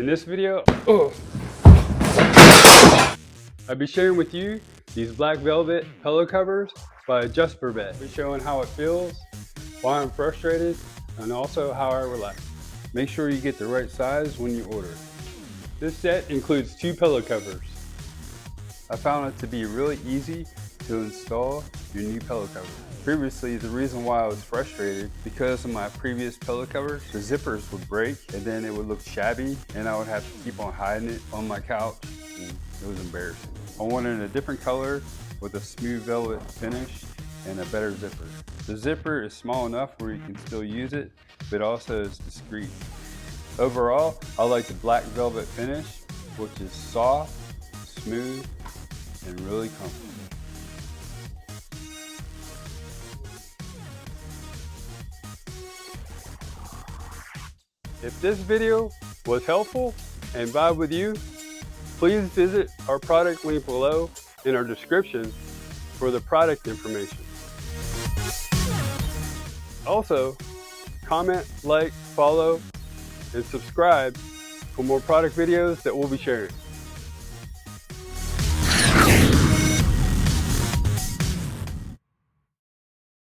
In this video, I'll be sharing with you these black velvet pillow covers by JUSPURBET. I'll be showing how it feels, why I'm frustrated, and also how I relax. Make sure you get the right size when you order. This set includes 2 pillow covers. I found it to be really easy to install your new pillow cover. Previously, the reason why I was frustrated, because of my previous pillow covers, the zippers would break and then it would look shabby and I would have to keep on hiding it on my couch, and it was embarrassing. I wanted a different color with a smooth velvet finish and a better zipper. The zipper is small enough where you can still use it, but also is discreet. Overall, I like the black velvet finish, which is soft, smooth, and really comfortable. If this video was helpful and vibe with you, please visit our product link below in our description for the product information. Also, comment, like, follow, and subscribe for more product videos that we'll be sharing.